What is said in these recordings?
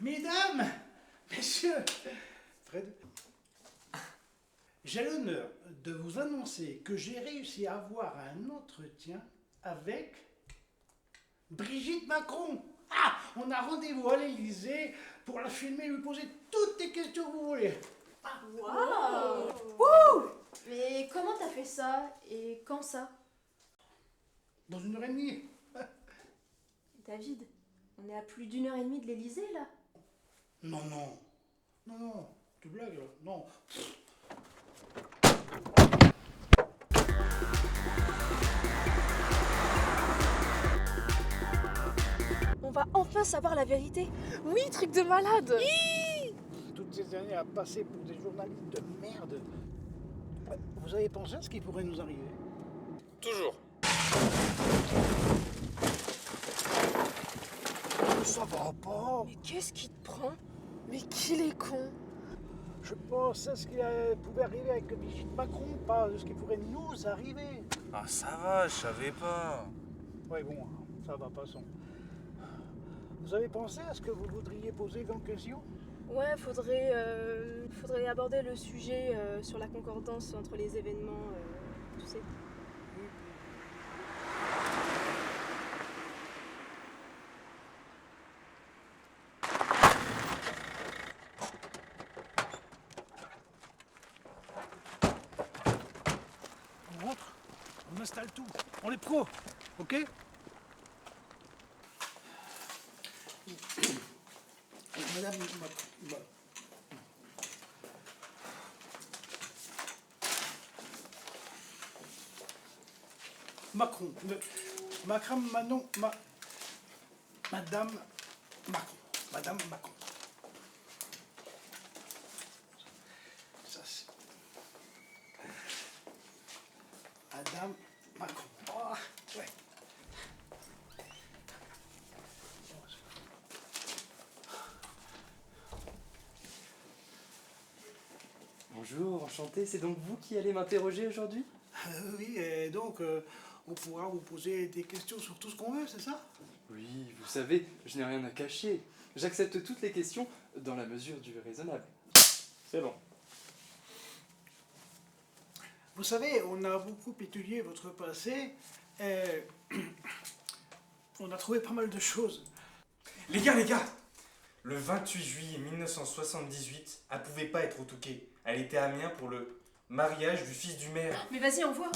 Mesdames, messieurs, Fred, j'ai l'honneur de vous annoncer que j'ai réussi à avoir un entretien avec Brigitte Macron. Ah, on a rendez-vous à l'Élysée pour la filmer et lui poser toutes les questions que vous voulez. Waouh! Wouh! Mais comment t'as fait ça? Et quand ça? Dans 1 heure et demie. David, on est à plus d'1 heure et demie de l'Élysée là. Non, non, non, non, tu blagues là, non. On va enfin savoir la vérité. Oui, truc de malade. Toutes ces années à passer pour des journalistes de merde. Vous avez pensé à ce qui pourrait nous arriver? Toujours. Ça va pas. Mais qu'est-ce qui te prend? Mais qu'il est con. Je pense à ce qui pouvait arriver avec Brigitte Macron, pas de ce qui pourrait nous arriver. Ah ça va, je savais pas. Ouais bon, ça va, passons. Vous avez pensé à ce que vous voudriez poser comme question? Ouais, faudrait aborder le sujet sur la concordance entre les événements, tu sais. On rentre, on installe tout, on est pro, ok? Madame Macron, Macron, Manon, Madame Macron, Madame Macron. Ça c'est Madame Macron. Oh, ouais. Bonjour, enchanté, c'est donc vous qui allez m'interroger aujourd'hui? Oui, et donc on pourra vous poser des questions sur tout ce qu'on veut, c'est ça? Oui, vous savez, je n'ai rien à cacher. J'accepte toutes les questions dans la mesure du raisonnable. C'est bon. Vous savez, on a beaucoup étudié votre passé et on a trouvé pas mal de choses. Les gars, le 28 juillet 1978, elle pouvait pas être au Touquet. Elle était à Amiens pour le mariage du fils du maire. Mais vas-y, envoie.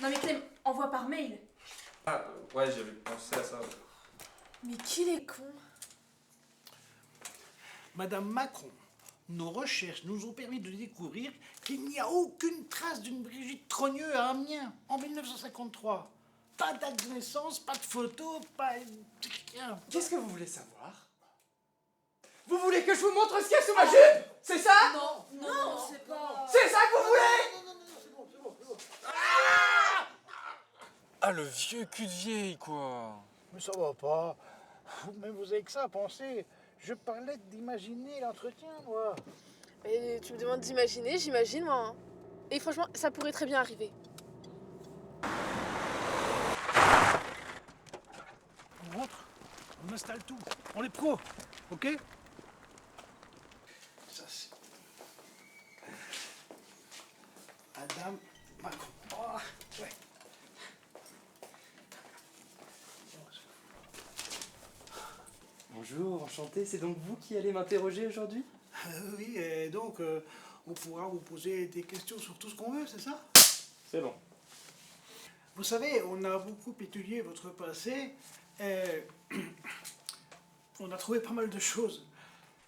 Non mais Clem, envoie par mail. Ah ouais, j'avais pensé à ça. Ouais. Mais qu'il est con. Madame Macron, nos recherches nous ont permis de découvrir qu'il n'y a aucune trace d'une Brigitte Trogneux à Amiens en 1953. Pas de date de naissance, pas de photo, pas... rien. Qu'est-ce que vous voulez savoir? Vous voulez que je vous montre ce qu'il y a sous ma jupe? C'est ça? Non, c'est pas. C'est ça que vous voulez? Non, c'est bon, c'est bon, c'est bon. Ah le vieux cul de vieille quoi. Mais ça va pas. Vous-même, vous avez que ça à penser. Je parlais d'imaginer l'entretien, moi. Et tu me demandes d'imaginer, j'imagine moi. Hein. Et franchement, ça pourrait très bien arriver. On rentre, on installe tout, on est pro, ok? Ça c'est Madame Macron. Oh, ouais. Bonjour, enchanté, c'est donc vous qui allez m'interroger aujourd'hui? Oui, et donc on pourra vous poser des questions sur tout ce qu'on veut, c'est ça? C'est bon. Vous savez, on a beaucoup étudié votre passé et on a trouvé pas mal de choses.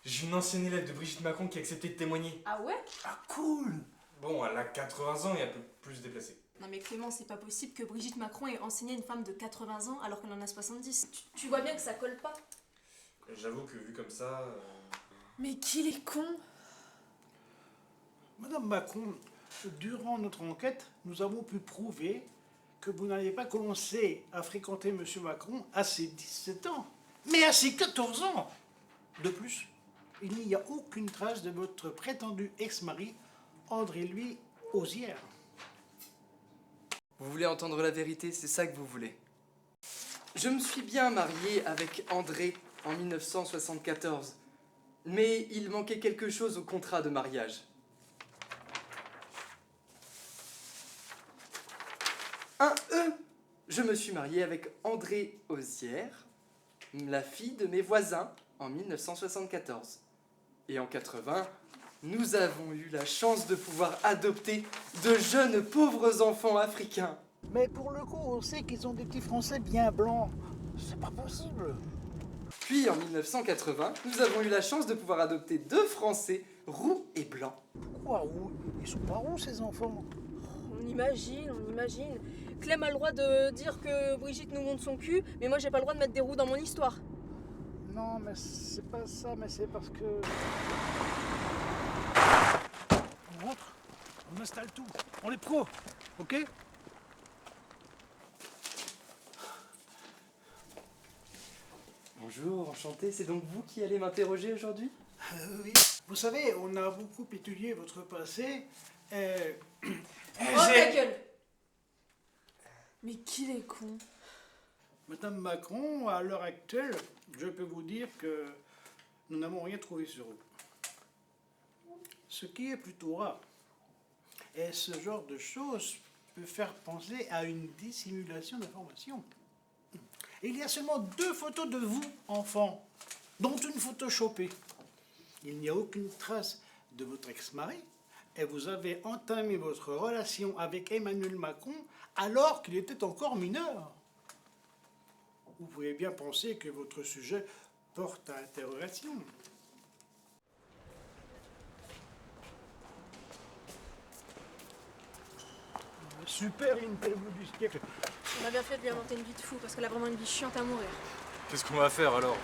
J'ai une ancienne élève de Brigitte Macron qui a accepté de témoigner. Ah ouais? Ah cool! Bon, elle a 80 ans et un peu plus déplacée. Non mais Clément, c'est pas possible que Brigitte Macron ait enseigné une femme de 80 ans alors qu'elle en a 70. Tu vois bien que ça colle pas. J'avoue que vu comme ça... Mais qu'il est con. Madame Macron, durant notre enquête, nous avons pu prouver que vous n'avez pas commencé à fréquenter Monsieur Macron à ses 17 ans, mais à ses 14 ans. De plus, il n'y a aucune trace de votre prétendu ex-mari, André-Louis Osière. Vous voulez entendre la vérité, c'est ça que vous voulez. Je me suis bien marié avec André en 1974. Mais il manquait quelque chose au contrat de mariage. Un E. Je me suis marié avec André Osière, la fille de mes voisins, en 1974. Et en 80, nous avons eu la chance de pouvoir adopter de jeunes pauvres enfants africains. Mais pour le coup, on sait qu'ils ont des petits Français bien blancs. C'est pas possible. Puis en 1980, nous avons eu la chance de pouvoir adopter 2 Français roux et blancs. Quoi, où? Ils sont pas roux, ces enfants? On imagine, on imagine. Clem a le droit de dire que Brigitte nous montre son cul, mais moi j'ai pas le droit de mettre des roues dans mon histoire. Non, mais c'est pas ça, mais c'est parce que... On rentre, on installe tout, on est pro, ok? Bonjour, enchanté, c'est donc vous qui allez m'interroger aujourd'hui? Oui. Vous savez, on a beaucoup étudié votre passé. Oh ta gueule! Mais qu'il est con. Madame Macron, à l'heure actuelle, je peux vous dire que nous n'avons rien trouvé sur eux. Ce qui est plutôt rare. Et ce genre de choses peut faire penser à une dissimulation d'informations. Il y a seulement 2 photos de vous, enfant, dont une photoshopée. Il n'y a aucune trace de votre ex-mari et vous avez entamé votre relation avec Emmanuel Macron alors qu'il était encore mineur. Vous pouvez bien penser que votre sujet porte à interrogation. Super interview du siècle. On a bien fait de lui inventer une vie de fou, parce qu'elle a vraiment une vie chiante à mourir. Qu'est-ce qu'on va faire alors?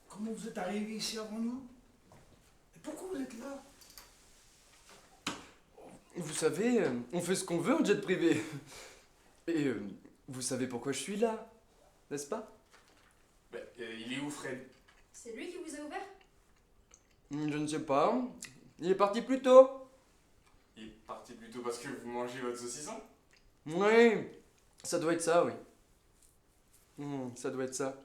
Comment vous êtes arrivé ici avant nous? Et pourquoi vous êtes là? Vous savez, on fait ce qu'on veut en jet privé. Et vous savez pourquoi je suis là, n'est-ce pas? Il est où Fred? C'est lui qui vous a ouvert? Je ne sais pas. Il est parti plus tôt. Il est parti plutôt parce que vous mangez votre saucisson? Oui, ça doit être ça, oui. Ça doit être ça.